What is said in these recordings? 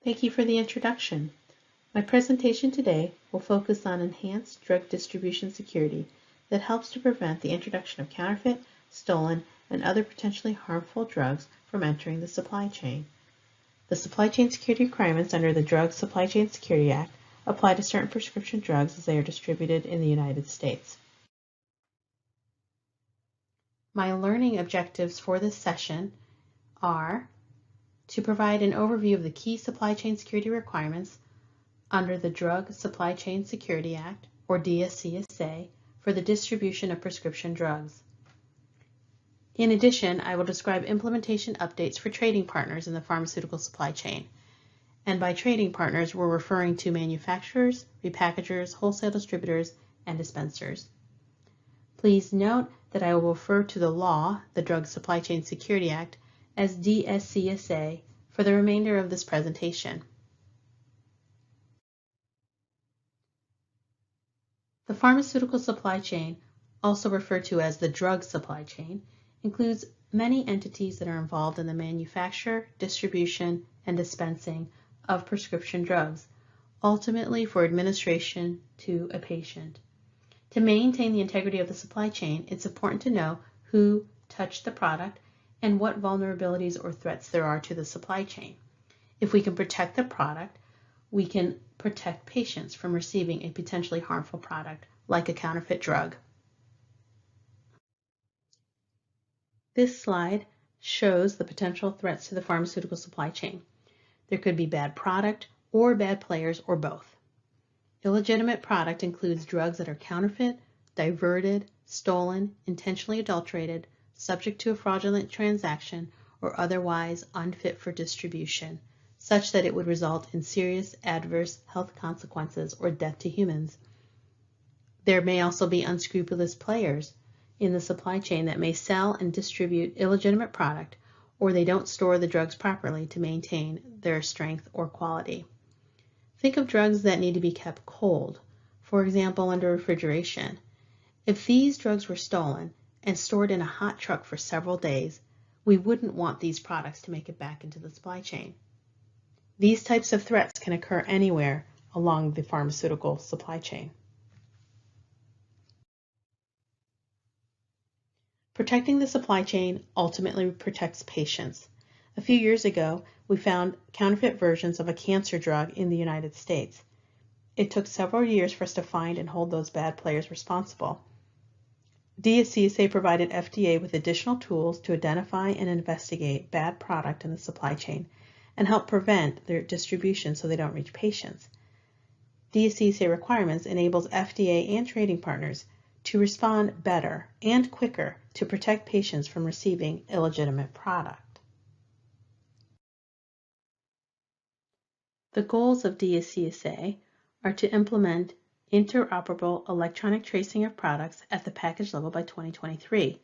Thank you for the introduction. My presentation today will focus on enhanced drug distribution security that helps to prevent the introduction of counterfeit, stolen, and other potentially harmful drugs from entering the supply chain. The supply chain security requirements under the Drug Supply Chain Security Act apply to certain prescription drugs as they are distributed in the United States. My learning objectives for this session are to provide an overview of the key supply chain security requirements under the Drug Supply Chain Security Act, or DSCSA, for the distribution of prescription drugs. In addition, I will describe implementation updates for trading partners in the pharmaceutical supply chain. And by trading partners, we're referring to manufacturers, repackagers, wholesale distributors, and dispensers. Please note that I will refer to the law, the Drug Supply Chain Security Act, as DSCSA for the remainder of this presentation. The pharmaceutical supply chain, also referred to as the drug supply chain, includes many entities that are involved in the manufacture, distribution, and dispensing of prescription drugs, ultimately for administration to a patient. To maintain the integrity of the supply chain, it's important to know who touched the product and what vulnerabilities or threats there are to the supply chain. If we can protect the product, we can protect patients from receiving a potentially harmful product, like a counterfeit drug. This slide shows the potential threats to the pharmaceutical supply chain. There could be bad product or bad players or both. Illegitimate product includes drugs that are counterfeit, diverted, stolen, intentionally adulterated, subject to a fraudulent transaction, or otherwise unfit for distribution, such that it would result in serious adverse health consequences or death to humans. There may also be unscrupulous players in the supply chain that may sell and distribute illegitimate product, or they don't store the drugs properly to maintain their strength or quality. Think of drugs that need to be kept cold, for example under refrigeration. If these drugs were stolen and stored in a hot truck for several days, we wouldn't want these products to make it back into the supply chain. These types of threats can occur anywhere along the pharmaceutical supply chain. Protecting the supply chain ultimately protects patients. A few years ago, we found counterfeit versions of a cancer drug in the United States. It took several years for us to find and hold those bad players responsible. DSCSA provided FDA with additional tools to identify and investigate bad product in the supply chain and help prevent their distribution so they don't reach patients. DSCSA Requirements enables FDA and trading partners to respond better and quicker to protect patients from receiving illegitimate product. The goals of DSCSA are to implement interoperable electronic tracing of products at the package level by 2023.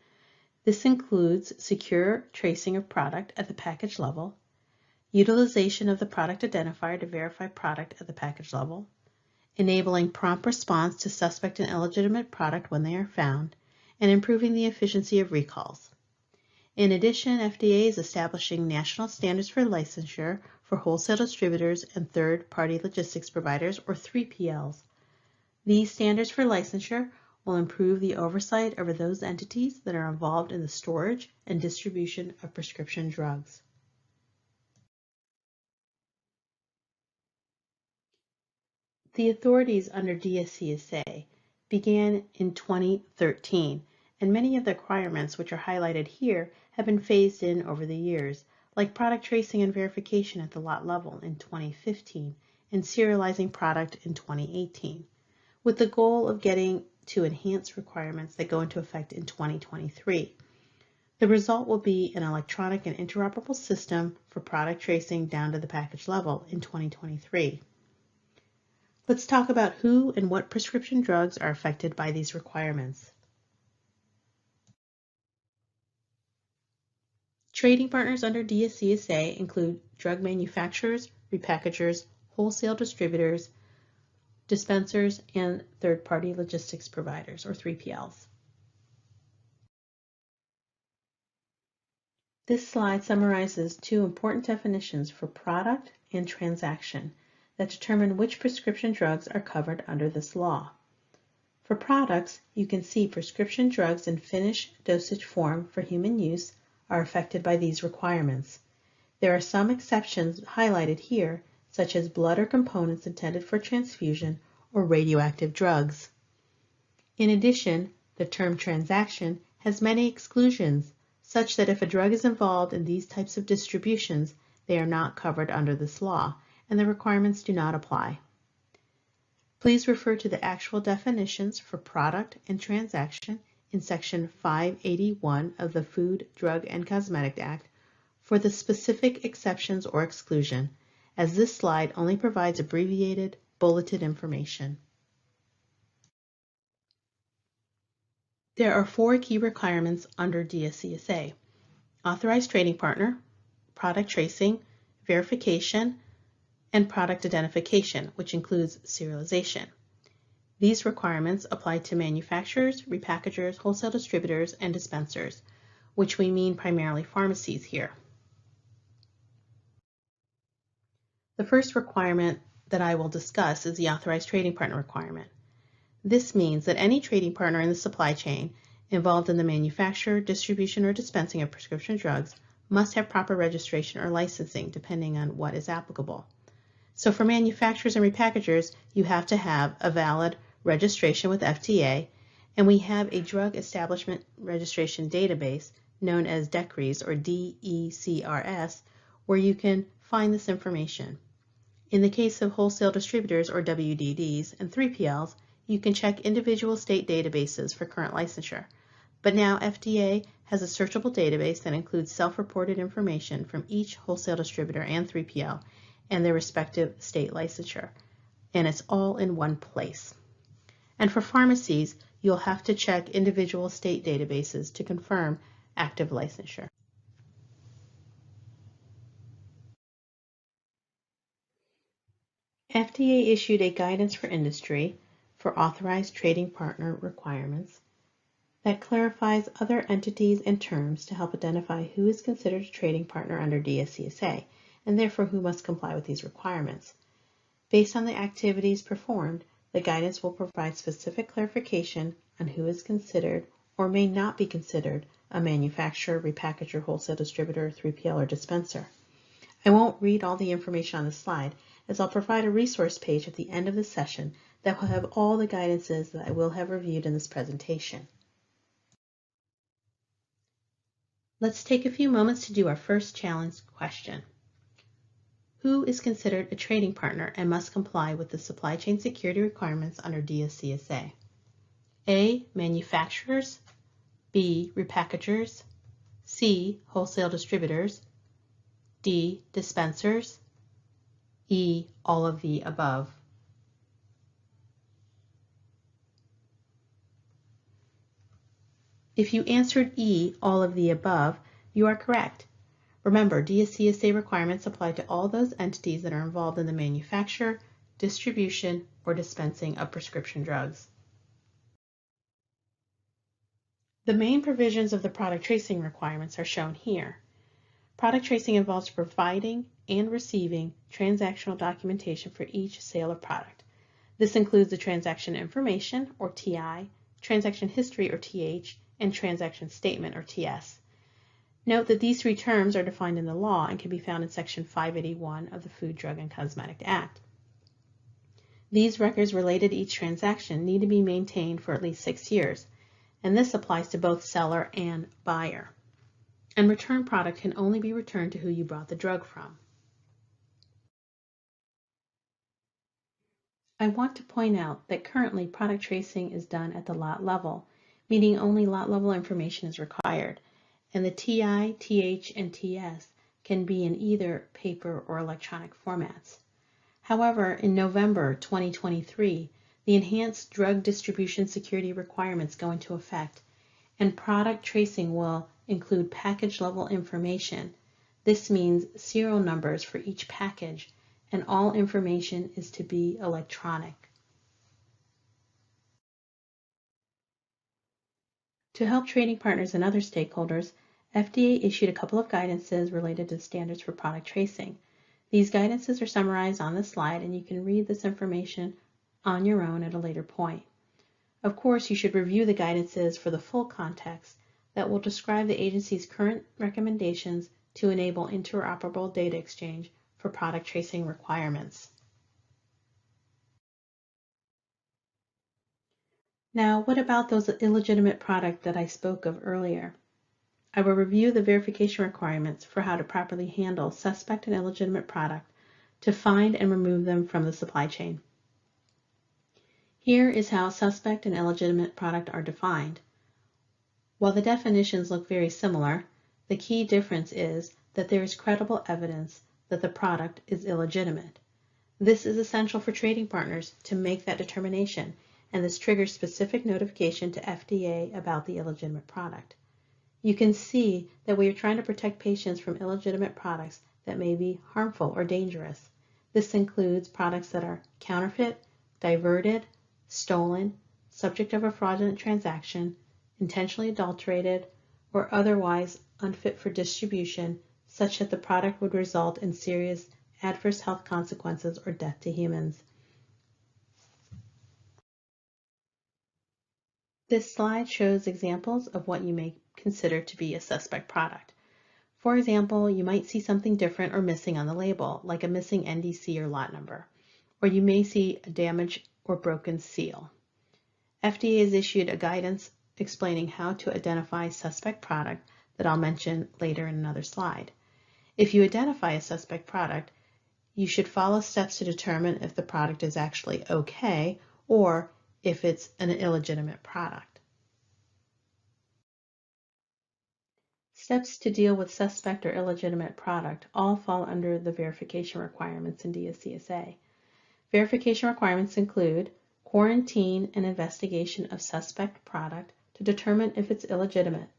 This includes secure tracing of product at the package level, utilization of the product identifier to verify product at the package level, enabling prompt response to suspect and illegitimate product when they are found, and improving the efficiency of recalls. In addition, FDA is establishing national standards for licensure for wholesale distributors and third-party logistics providers, or 3PLs. These standards for licensure will improve the oversight over those entities that are involved in the storage and distribution of prescription drugs. The authorities under DSCSA began in 2013, and many of the requirements which are highlighted here have been phased in over the years, like product tracing and verification at the lot level in 2015 and serializing product in 2018, with the goal of getting to enhanced requirements that go into effect in 2023. The result will be an electronic and interoperable system for product tracing down to the package level in 2023. Let's talk about who and what prescription drugs are affected by these requirements. Trading partners under DSCSA include drug manufacturers, repackagers, wholesale distributors, dispensers, and third-party logistics providers, or 3PLs. This slide summarizes two important definitions for product and transaction that determine which prescription drugs are covered under this law. For products, you can see prescription drugs in finished dosage form for human use are affected by these requirements. There are some exceptions highlighted here, such as blood or components intended for transfusion or radioactive drugs. In addition, the term transaction has many exclusions, such that if a drug is involved in these types of distributions, they are not covered under this law, and the requirements do not apply. Please refer to the actual definitions for product and transaction in Section 581 of the Food, Drug, and Cosmetic Act for the specific exceptions or exclusion, as this slide only provides abbreviated, bulleted information. There are 4 key requirements under DSCSA: authorized trading partner, product tracing, verification, and product identification, which includes serialization. These requirements apply to manufacturers, repackagers, wholesale distributors, and dispensers, which we mean primarily pharmacies here. The first requirement that I will discuss is the authorized trading partner requirement. This means that any trading partner in the supply chain involved in the manufacture, distribution, or dispensing of prescription drugs must have proper registration or licensing, depending on what is applicable. So for manufacturers and repackagers, you have to have a valid registration with FDA, and we have a Drug Establishment Registration Database known as DECRES or DECRS, where you can find this information. In the case of wholesale distributors or WDDs and 3PLs, you can check individual state databases for current licensure. But now FDA has a searchable database that includes self-reported information from each wholesale distributor and 3PL and their respective state licensure, and it's all in one place. And for pharmacies, you'll have to check individual state databases to confirm active licensure. FDA issued a guidance for industry for authorized trading partner requirements that clarifies other entities and terms to help identify who is considered a trading partner under DSCSA, and therefore who must comply with these requirements. Based on the activities performed, the guidance will provide specific clarification on who is considered or may not be considered a manufacturer, repackager, wholesale distributor, 3PL, or dispenser. I won't read all the information on the slide, as I'll provide a resource page at the end of the session that will have all the guidances that I will have reviewed in this presentation. Let's take a few moments to do our first challenge question. Who is considered a trading partner and must comply with the supply chain security requirements under DSCSA? A. Manufacturers, B. Repackagers, C. Wholesale distributors, D. Dispensers, E. All of the above. If you answered E. All of the above, you are correct. Remember, DSCSA requirements apply to all those entities that are involved in the manufacture, distribution, or dispensing of prescription drugs. The main provisions of the product tracing requirements are shown here. Product tracing involves providing and receiving transactional documentation for each sale of product. This includes the transaction information, or TI, transaction history, or TH, and transaction statement, or TS. Note that these 3 terms are defined in the law and can be found in Section 581 of the Food, Drug, and Cosmetic Act. These records related to each transaction need to be maintained for at least 6 years, and this applies to both seller and buyer. And return product can only be returned to who you bought the drug from. I want to point out that currently product tracing is done at the lot level, meaning only lot level information is required, and the TI, TH, and TS can be in either paper or electronic formats. However, in November 2023, the enhanced drug distribution security requirements go into effect, and product tracing will include package level information. This means serial numbers for each package, and all information is to be electronic. To help trading partners and other stakeholders, FDA issued a couple of guidances related to standards for product tracing. These guidances are summarized on this slide, and you can read this information on your own at a later point. Of course, you should review the guidances for the full context that will describe the agency's current recommendations to enable interoperable data exchange for product tracing requirements. Now, what about those illegitimate products that I spoke of earlier? I will review the verification requirements for how to properly handle suspect and illegitimate product to find and remove them from the supply chain. Here is how suspect and illegitimate product are defined. While the definitions look very similar, the key difference is that there is credible evidence that the product is illegitimate. This is essential for trading partners to make that determination, and this triggers specific notification to FDA about the illegitimate product. You can see that we are trying to protect patients from illegitimate products that may be harmful or dangerous. This includes products that are counterfeit, diverted, stolen, subject of a fraudulent transaction, intentionally adulterated, or otherwise unfit for distribution, such that the product would result in serious adverse health consequences or death to humans. This slide shows examples of what you may consider to be a suspect product. For example, you might see something different or missing on the label, like a missing NDC or lot number, or you may see a damaged or broken seal. FDA has issued a guidance explaining how to identify suspect product that I'll mention later in another slide. If you identify a suspect product, you should follow steps to determine if the product is actually okay or if it's an illegitimate product. Steps to deal with suspect or illegitimate product all fall under the verification requirements in DSCSA. Verification requirements include quarantine and investigation of suspect product to determine if it's illegitimate.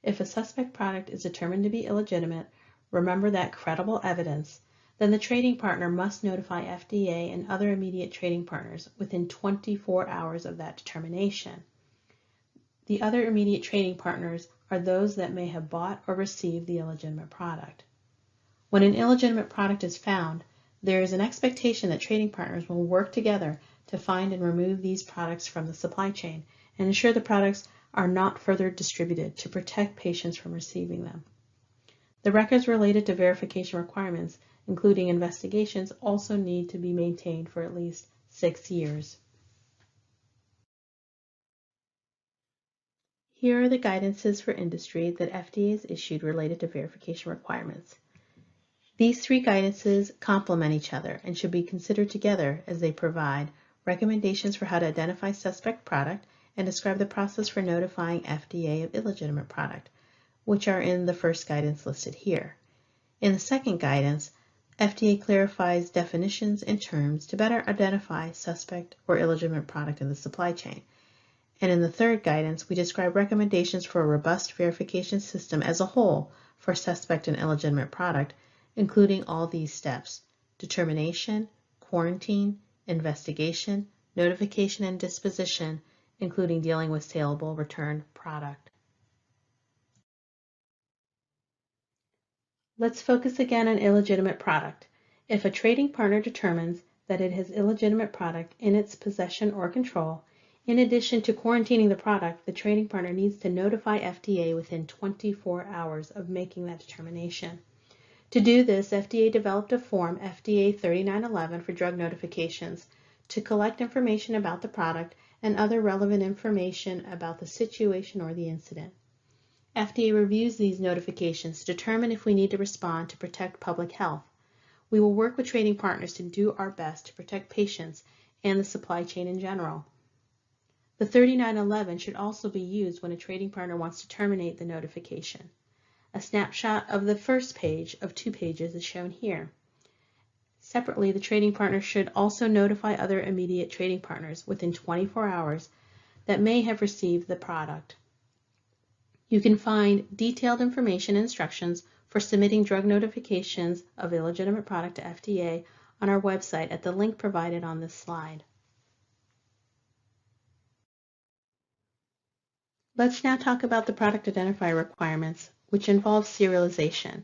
If a suspect product is determined to be illegitimate, remember that credible evidence, then the trading partner must notify FDA and other immediate trading partners within 24 hours of that determination. The other immediate trading partners are those that may have bought or received the illegitimate product. When an illegitimate product is found, there is an expectation that trading partners will work together to find and remove these products from the supply chain and ensure the products are not further distributed to protect patients from receiving them. The records related to verification requirements, including investigations, also need to be maintained for at least 6 years. Here are the guidances for industry that FDA has issued related to verification requirements. These 3 guidances complement each other and should be considered together as they provide recommendations for how to identify suspect product and describe the process for notifying FDA of illegitimate product, which are in the first guidance listed here. In the second guidance, FDA clarifies definitions and terms to better identify suspect or illegitimate product in the supply chain. And in the third guidance, we describe recommendations for a robust verification system as a whole for suspect and illegitimate product, including all these steps: determination, quarantine, investigation, notification, and disposition, including dealing with saleable return product. Let's focus again on illegitimate product. If a trading partner determines that it has illegitimate product in its possession or control, in addition to quarantining the product, the trading partner needs to notify FDA within 24 hours of making that determination. To do this, FDA developed a form, FDA 3911, for drug notifications to collect information about the product and other relevant information about the situation or the incident. FDA reviews these notifications to determine if we need to respond to protect public health. We will work with trading partners to do our best to protect patients and the supply chain in general. The 3911 should also be used when a trading partner wants to terminate the notification. A snapshot of the first page of 2 pages is shown here. Separately, the trading partner should also notify other immediate trading partners within 24 hours that may have received the product. You can find detailed information and instructions for submitting drug notifications of illegitimate product to FDA on our website at the link provided on this slide. Let's now talk about the product identifier requirements, which involve serialization.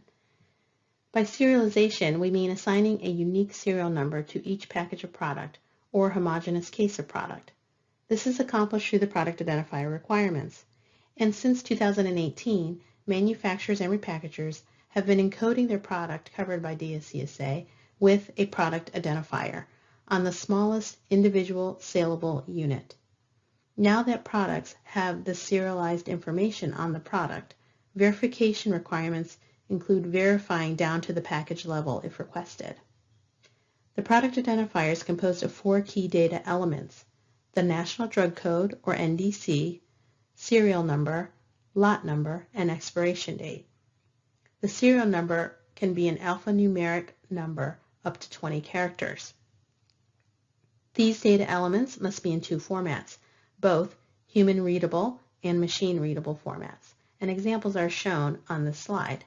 By serialization, we mean assigning a unique serial number to each package of product or homogeneous case of product. This is accomplished through the product identifier requirements. And since 2018, manufacturers and repackagers have been encoding their product covered by DSCSA with a product identifier on the smallest individual saleable unit. Now that products have the serialized information on the product, verification requirements include verifying down to the package level if requested. The product identifier is composed of 4 key data elements: the National Drug Code, or NDC, serial number, lot number, and expiration date. The serial number can be an alphanumeric number up to 20 characters. These data elements must be in 2 formats, both human-readable and machine-readable formats, and examples are shown on this slide.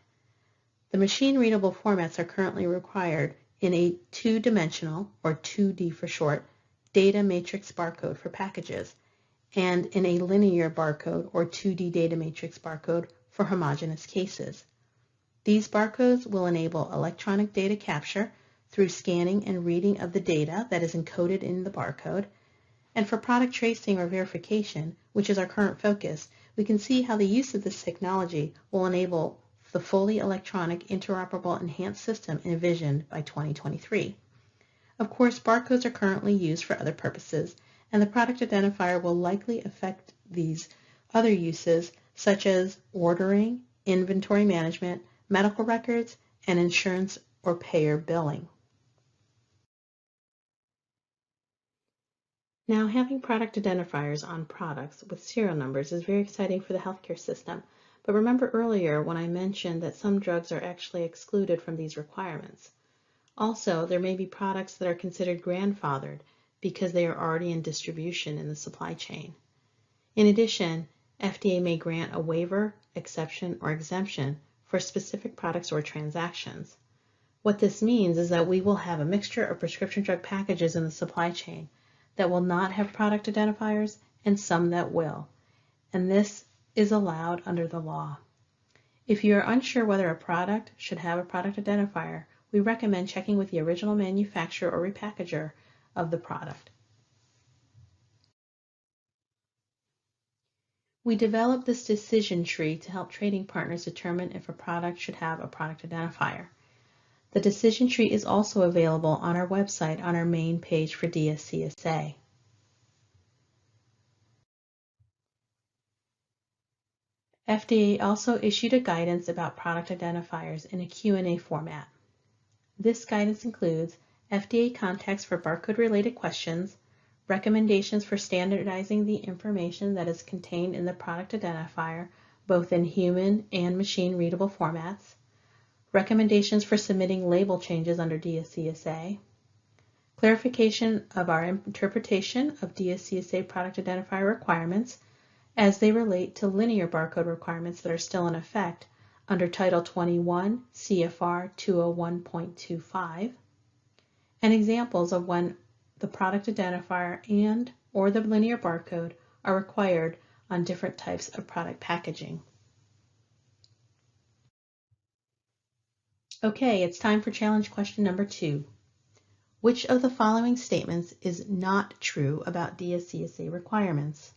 The machine-readable formats are currently required in a 2-dimensional, or 2D for short, data matrix barcode for packages, and in a linear barcode, or 2D data matrix barcode, for homogeneous cases. These barcodes will enable electronic data capture through scanning and reading of the data that is encoded in the barcode. And for product tracing or verification, which is our current focus, we can see how the use of this technology will enable the fully electronic interoperable enhanced system envisioned by 2023. Of course, barcodes are currently used for other purposes, and the product identifier will likely affect these other uses, such as ordering, inventory management, medical records, and insurance or payer billing. Now, having product identifiers on products with serial numbers is very exciting for the healthcare system. But remember earlier when I mentioned that some drugs are actually excluded from these requirements. Also, there may be products that are considered grandfathered because they are already in distribution in the supply chain. In addition, FDA may grant a waiver, exception, or exemption for specific products or transactions. What this means is that we will have a mixture of prescription drug packages in the supply chain that will not have product identifiers and some that will. And this is allowed under the law. If you are unsure whether a product should have a product identifier, we recommend checking with the original manufacturer or repackager of the product. We developed this decision tree to help trading partners determine if a product should have a product identifier. The decision tree is also available on our website on our main page for DSCSA. FDA also issued a guidance about product identifiers in a Q&A format. This guidance includes FDA context for barcode-related questions, recommendations for standardizing the information that is contained in the product identifier, both in human and machine-readable formats, recommendations for submitting label changes under DSCSA, clarification of our interpretation of DSCSA product identifier requirements as they relate to linear barcode requirements that are still in effect under Title 21 CFR 201.25, and examples of when the product identifier and or the linear barcode are required on different types of product packaging. Okay, it's time for challenge question number 2. Which of the following statements is not true about DSCSA requirements?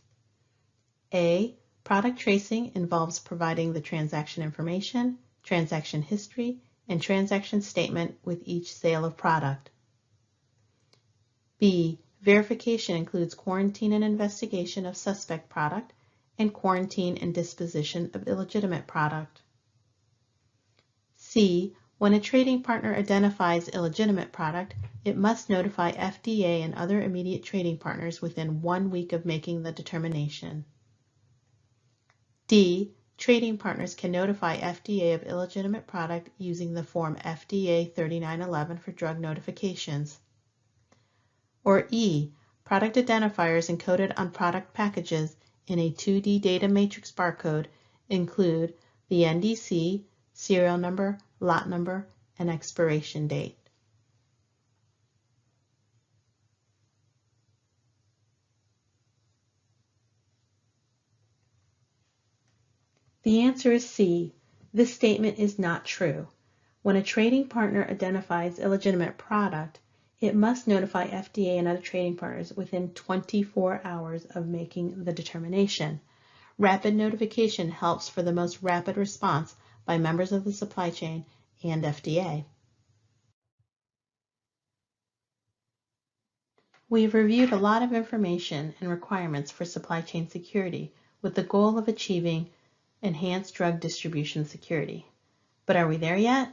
A. Product tracing involves providing the transaction information, transaction history, and transaction statement with each sale of product. B. Verification includes quarantine and investigation of suspect product and quarantine and disposition of illegitimate product. C. When a trading partner identifies illegitimate product, it must notify FDA and other immediate trading partners within 1 week of making the determination. D. Trading partners can notify FDA of illegitimate product using the form FDA 3911 for drug notifications. Or E. Product identifiers encoded on product packages in a 2D data matrix barcode include the NDC, serial number, lot number, and expiration date. The answer is C. This statement is not true. When a trading partner identifies illegitimate product, it must notify FDA and other trading partners within 24 hours of making the determination. Rapid notification helps for the most rapid response by members of the supply chain and FDA. We've reviewed a lot of information and requirements for supply chain security with the goal of achieving enhanced drug distribution security. But are we there yet?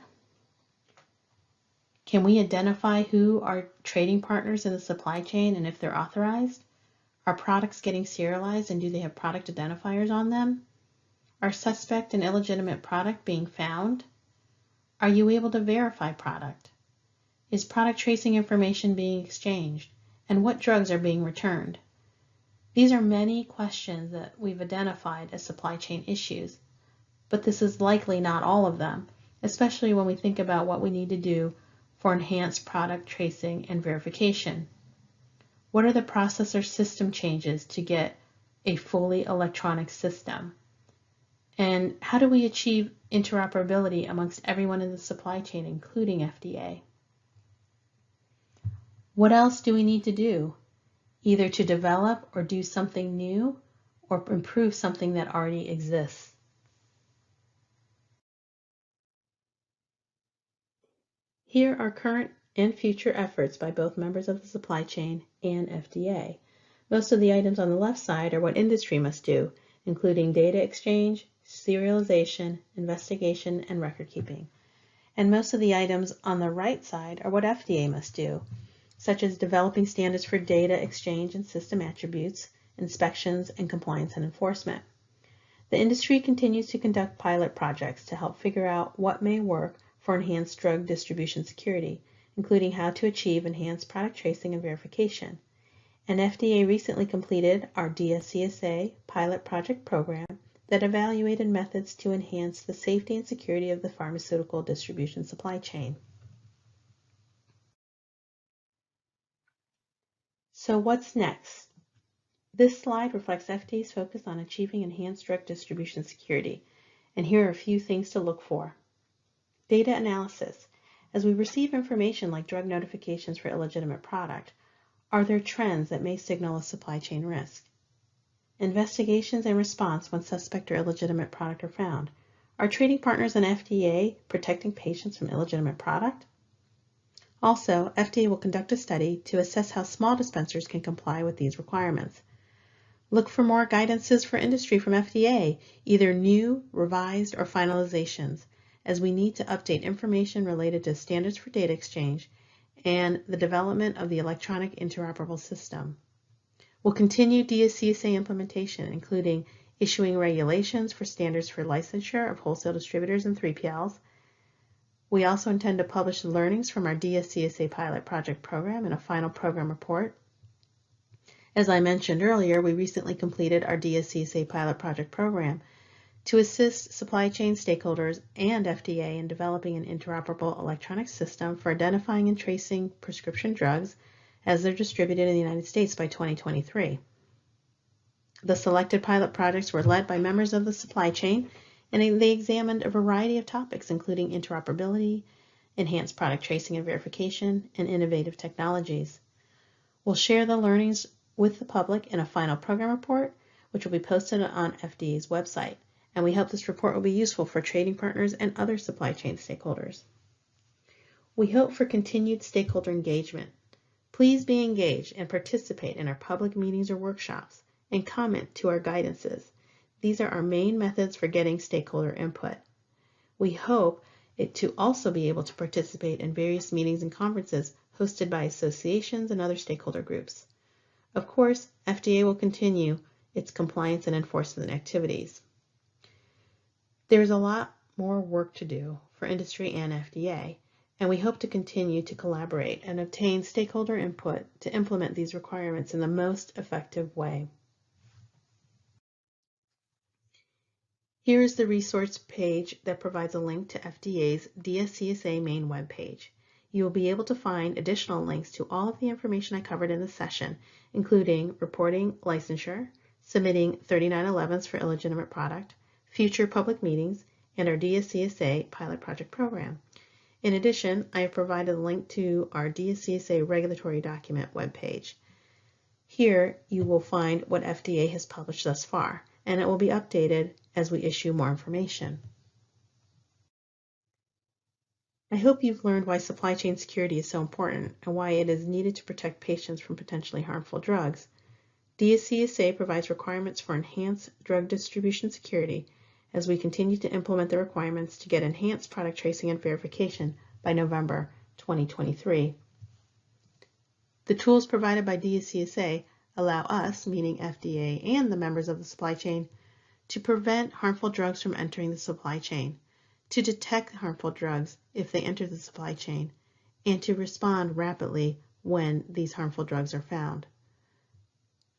Can we identify who are trading partners in the supply chain and if they're authorized? Are products getting serialized and do they have product identifiers on them? Are suspect and illegitimate product being found? Are you able to verify product? Is product tracing information being exchanged? And what drugs are being returned? These are many questions that we've identified as supply chain issues, but this is likely not all of them, especially when we think about what we need to do for enhanced product tracing and verification. What are the process or system changes to get a fully electronic system? And how do we achieve interoperability amongst everyone in the supply chain, including FDA? What else do we need to do, either to develop or do something new or improve something that already exists? Here are current and future efforts by both members of the supply chain and FDA. Most of the items on the left side are what industry must do, including data exchange, serialization, investigation, and record keeping. And most of the items on the right side are what FDA must do, such as developing standards for data exchange and system attributes, inspections, and compliance and enforcement. The industry continues to conduct pilot projects to help figure out what may work for enhanced drug distribution security, including how to achieve enhanced product tracing and verification. And FDA recently completed our DSCSA Pilot Project program that evaluated methods to enhance the safety and security of the pharmaceutical distribution supply chain. So what's next? This slide reflects FDA's focus on achieving enhanced drug distribution security, and here are a few things to look for. Data analysis. As we receive information like drug notifications for illegitimate product, are there trends that may signal a supply chain risk? Investigations and response when suspect or illegitimate product are found. Are trading partners and FDA protecting patients from illegitimate product? Also, FDA will conduct a study to assess how small dispensers can comply with these requirements. Look for more guidances for industry from FDA, either new, revised, or finalizations, as we need to update information related to standards for data exchange and the development of the electronic interoperable system. We'll continue DSCSA implementation, including issuing regulations for standards for licensure of wholesale distributors and 3PLs. We also intend to publish the learnings from our DSCSA Pilot Project program in a final program report. As I mentioned earlier, we recently completed our DSCSA Pilot Project program to assist supply chain stakeholders and FDA in developing an interoperable electronic system for identifying and tracing prescription drugs as they're distributed in the United States by 2023. The selected pilot projects were led by members of the supply chain, and they examined a variety of topics, including interoperability, enhanced product tracing and verification, and innovative technologies. We'll share the learnings with the public in a final program report, which will be posted on FDA's website. And we hope this report will be useful for trading partners and other supply chain stakeholders. We hope for continued stakeholder engagement. Please be engaged and participate in our public meetings or workshops and comment to our guidances. These are our main methods for getting stakeholder input. We hope to also be able to participate in various meetings and conferences hosted by associations and other stakeholder groups. Of course, FDA will continue its compliance and enforcement activities. There's a lot more work to do for industry and FDA, and we hope to continue to collaborate and obtain stakeholder input to implement these requirements in the most effective way. Here is the resource page that provides a link to FDA's DSCSA main webpage. You will be able to find additional links to all of the information I covered in this session, including reporting licensure, submitting 3911s for illegitimate product, future public meetings, and our DSCSA Pilot Project program. In addition, I have provided a link to our DSCSA regulatory document webpage. Here you will find what FDA has published thus far, and it will be updated as we issue more information. I hope you've learned why supply chain security is so important and why it is needed to protect patients from potentially harmful drugs. DSCSA provides requirements for enhanced drug distribution security as we continue to implement the requirements to get enhanced product tracing and verification by November 2023. The tools provided by DSCSA allow us, meaning FDA and the members of the supply chain, to prevent harmful drugs from entering the supply chain, to detect harmful drugs if they enter the supply chain, and to respond rapidly when these harmful drugs are found.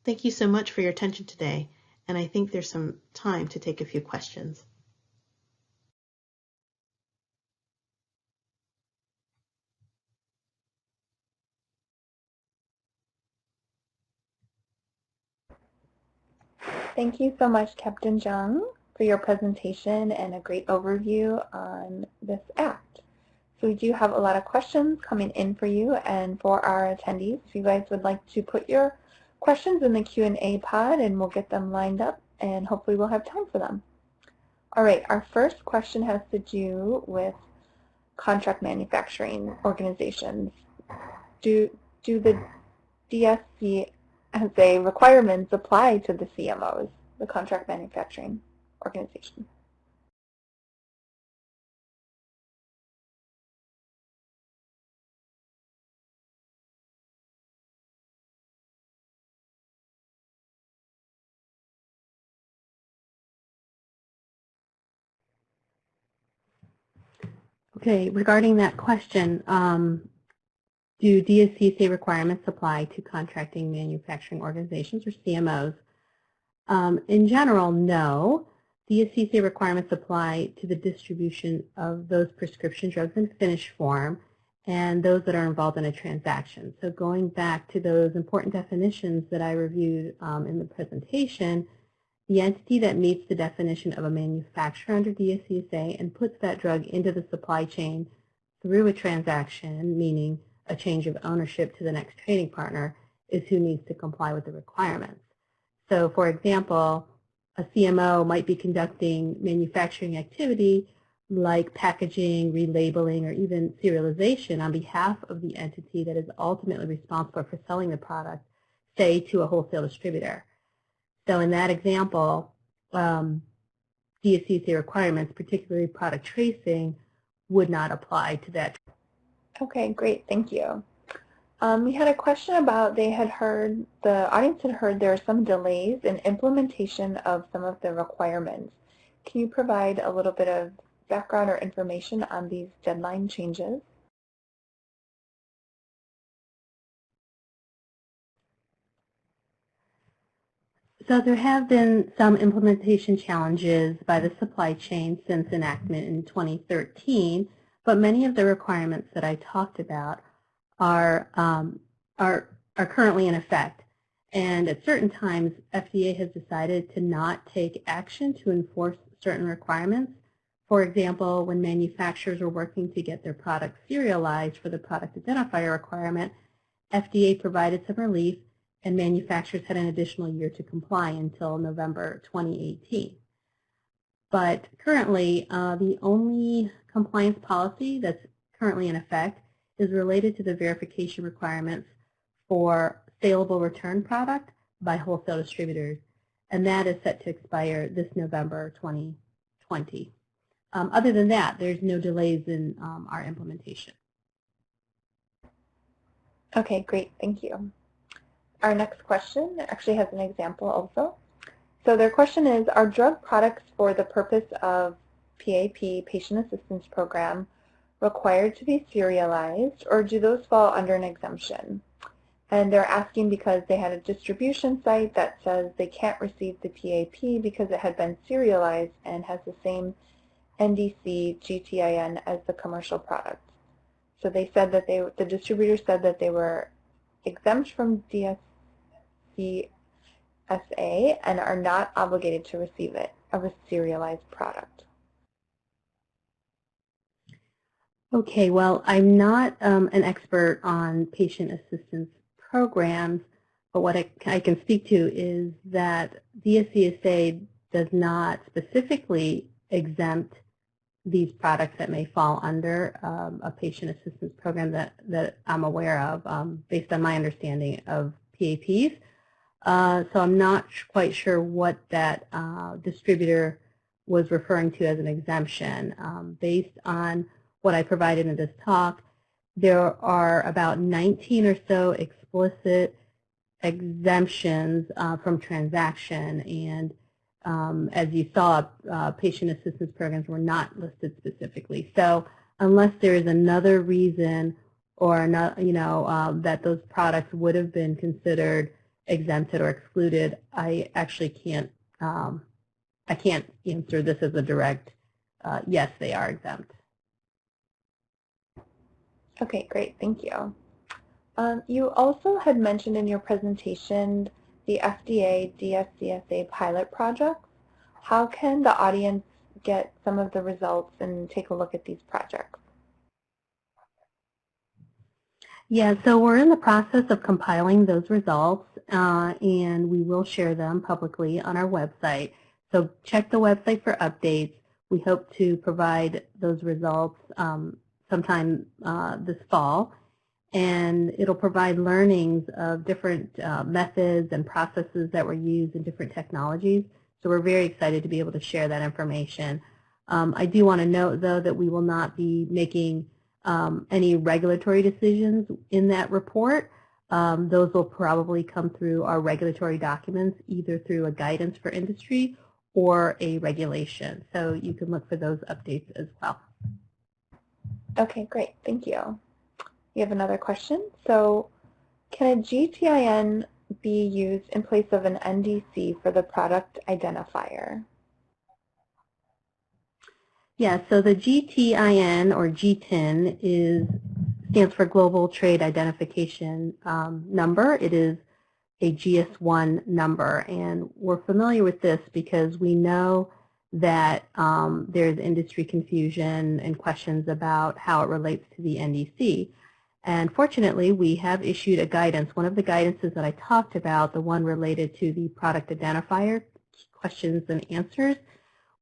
Thank you so much for your attention today, and I think there's some time to take a few questions. Thank you so much, Captain Jung, for your presentation and a great overview on this act. So we do have a lot of questions coming in for you and for our attendees. If you guys would like to put your questions in the Q&A pod, and we'll get them lined up, and hopefully we'll have time for them. All right, our first question has to do with contract manufacturing organizations. Do the DSCSA requirements apply to the CMOs, the contract manufacturing organization? Okay, regarding that question, do DSCSA requirements apply to contracting manufacturing organizations or CMOs? In general, no. DSCSA requirements apply to the distribution of those prescription drugs in finished form and those that are involved in a transaction. So going back to those important definitions that I reviewed in the presentation, the entity that meets the definition of a manufacturer under DSCSA and puts that drug into the supply chain through a transaction, meaning a change of ownership to the next trading partner, is who needs to comply with the requirements. So, for example, a CMO might be conducting manufacturing activity like packaging, relabeling, or even serialization on behalf of the entity that is ultimately responsible for selling the product, say, to a wholesale distributor. So in that example, DSCSA requirements, particularly product tracing, would not apply to that. Okay, great, thank you. We had a question about the audience had heard there are some delays in implementation of some of the requirements. Can you provide a little bit of background or information on these deadline changes? So there have been some implementation challenges by the supply chain since enactment in 2013, but many of the requirements that I talked about are currently in effect. And at certain times, FDA has decided to not take action to enforce certain requirements. For example, when manufacturers are working to get their products serialized for the product identifier requirement, FDA provided some relief, and manufacturers had an additional year to comply until November 2018. But currently, the only compliance policy that's currently in effect is related to the verification requirements for saleable return product by wholesale distributors, and that is set to expire this November 2020. Other than that, there's no delays in our implementation. Okay, great, thank you. Our next question actually has an example also. So their question is, are drug products for the purpose of PAP, Patient Assistance Program, required to be serialized, or do those fall under an exemption? And they're asking because they had a distribution site that says they can't receive the PAP because it had been serialized and has the same NDC GTIN as the commercial product. So they said that the distributor said that they were exempt from DSCSA and are not obligated to receive it, of a serialized product. Okay, well, I'm not an expert on patient assistance programs, but what I can speak to is that DSCSA does not specifically exempt these products that may fall under a patient assistance program that I'm aware of based on my understanding of PAPs. So I'm not quite sure what that distributor was referring to as an exemption. Based on what I provided in this talk, there are about 19 or so explicit exemptions from transaction, and as you saw, patient assistance programs were not listed specifically. So unless there is another reason or not, that those products would have been considered exempted or excluded, I actually can't. I can't answer this as a direct yes, they are exempt. Okay, great. Thank you. You also had mentioned in your presentation the FDA DSCSA Pilot Project. How can the audience get some of the results and take a look at these projects? Yeah, so we're in the process of compiling those results, and we will share them publicly on our website. So check the website for updates. We hope to provide those results sometime this fall, and it'll provide learnings of different methods and processes that were used in different technologies. So we're very excited to be able to share that information. I do want to note, though, that we will not be making any regulatory decisions in that report. Those will probably come through our regulatory documents, either through a guidance for industry or a regulation. So you can look for those updates as well. Okay, great. Thank you. We have another question. So can a GTIN be used in place of an NDC for the product identifier? Yeah, so the GTIN or GTIN stands for Global Trade Identification Number. It is a GS1 number, and we're familiar with this because we know that there's industry confusion and questions about how it relates to the NDC. And fortunately, we have issued a guidance. One of the guidances that I talked about, the one related to the product identifier questions and answers,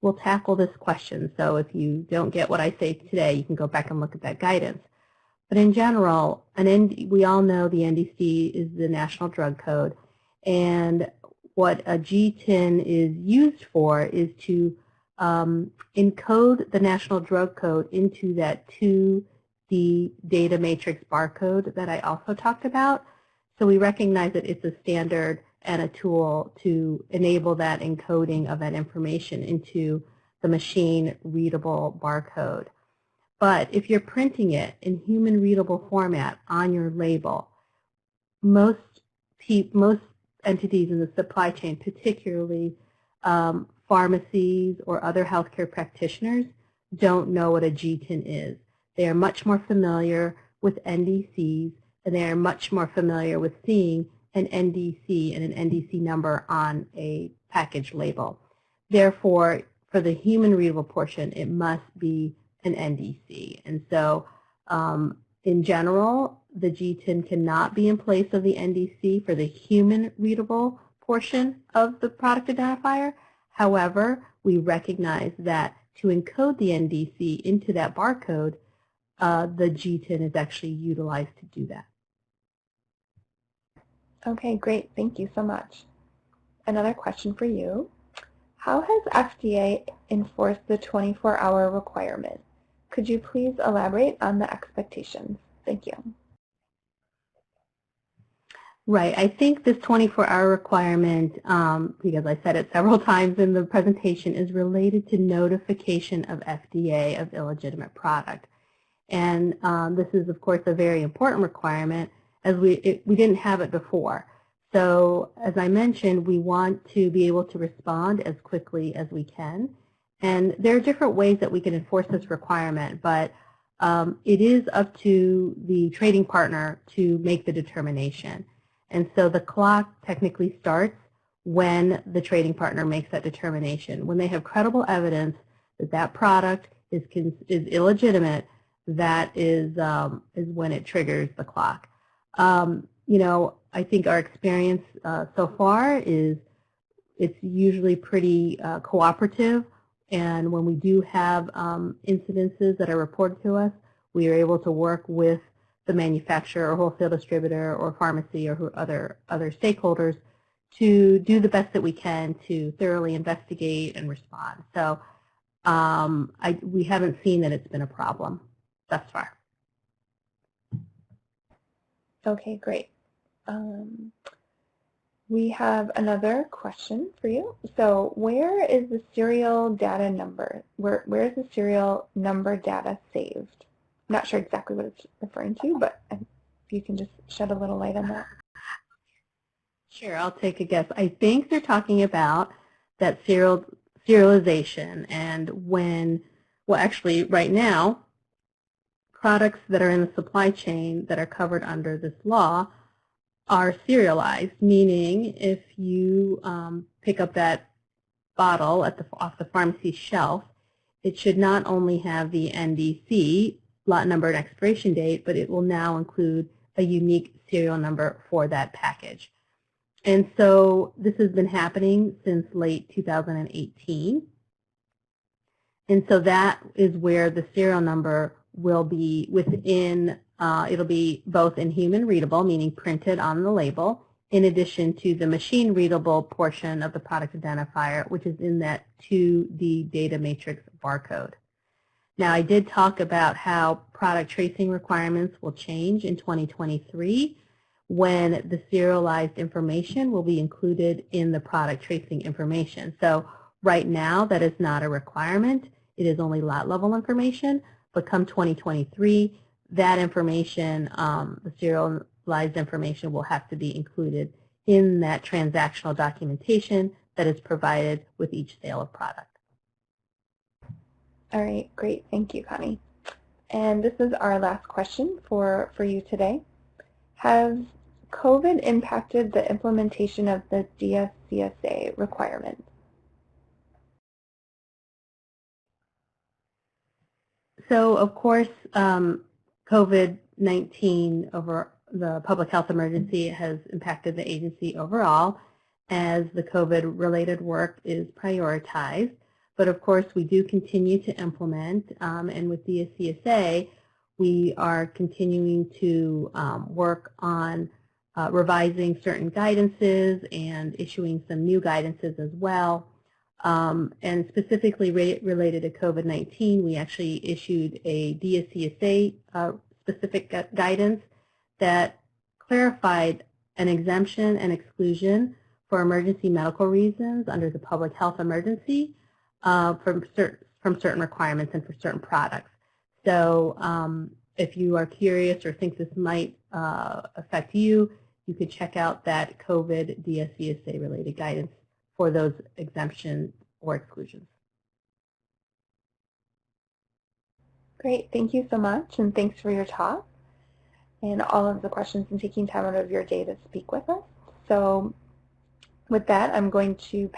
will tackle this question. So if you don't get what I say today, you can go back and look at that guidance. But in general, we all know the NDC is the National Drug Code, and what a GTIN is used for is to encode the National Drug Code into that 2D data matrix barcode that I also talked about. So we recognize that it's a standard and a tool to enable that encoding of that information into the machine-readable barcode. But if you're printing it in human-readable format on your label, most entities in the supply chain, particularly pharmacies or other healthcare practitioners, don't know what a GTIN is. They are much more familiar with NDCs, and they are much more familiar with seeing an NDC and an NDC number on a package label. Therefore, for the human readable portion, it must be an NDC. And so in general, the GTIN cannot be in place of the NDC for the human readable portion of the product identifier. However, we recognize that to encode the NDC into that barcode, the GTIN is actually utilized to do that. Okay, great. Thank you so much. Another question for you. How has FDA enforced the 24-hour requirement? Could you please elaborate on the expectations? Thank you. Right. I think this 24-hour requirement, because I said it several times in the presentation, is related to notification of FDA of illegitimate product. And this is, of course, a very important requirement, as we didn't have it before. So as I mentioned, we want to be able to respond as quickly as we can. And there are different ways that we can enforce this requirement, but it is up to the trading partner to make the determination. And so the clock technically starts when the trading partner makes that determination. When they have credible evidence that that product is illegitimate, that is when it triggers the clock. I think our experience so far is it's usually pretty cooperative, and when we do have incidences that are reported to us, we are able to work with the manufacturer or wholesale distributor or pharmacy or other stakeholders to do the best that we can to thoroughly investigate and respond. So we haven't seen that it's been a problem thus far. Okay, great. We have another question for you. So where is the serial data number? Where is the serial number data saved? I'm not sure exactly what it's referring to, but if you can just shed a little light on that. Sure, I'll take a guess. I think they're talking about that serialization, and well, actually right now, products that are in the supply chain that are covered under this law are serialized, meaning if you pick up that bottle off the pharmacy shelf, it should not only have the NDC, lot number and expiration date, but it will now include a unique serial number for that package. And so this has been happening since late 2018. And so that is where the serial number will be within, it'll be both in human readable, meaning printed on the label, in addition to the machine readable portion of the product identifier, which is in that 2D data matrix barcode. Now, I did talk about how product tracing requirements will change in 2023 when the serialized information will be included in the product tracing information. So right now, that is not a requirement. It is only lot level information, but come 2023, that information, the serialized information, will have to be included in that transactional documentation that is provided with each sale of product. All right, great. Thank you, Connie. And this is our last question for you today. Has COVID impacted the implementation of the DSCSA requirements? So, of course, COVID-19 over the public health emergency has impacted the agency overall as the COVID-related work is prioritized. But, of course, we do continue to implement, and with DSCSA, we are continuing to work on revising certain guidances and issuing some new guidances as well. And specifically related to COVID-19, we actually issued a DSCSA specific guidance that clarified an exemption and exclusion for emergency medical reasons under the public health emergency from certain requirements and for certain products. So if you are curious or think this might affect you, you could check out that COVID DSCSA related guidance for those exemptions or exclusions. Great, thank you so much, and thanks for your talk and all of the questions and taking time out of your day to speak with us. So with that, I'm going to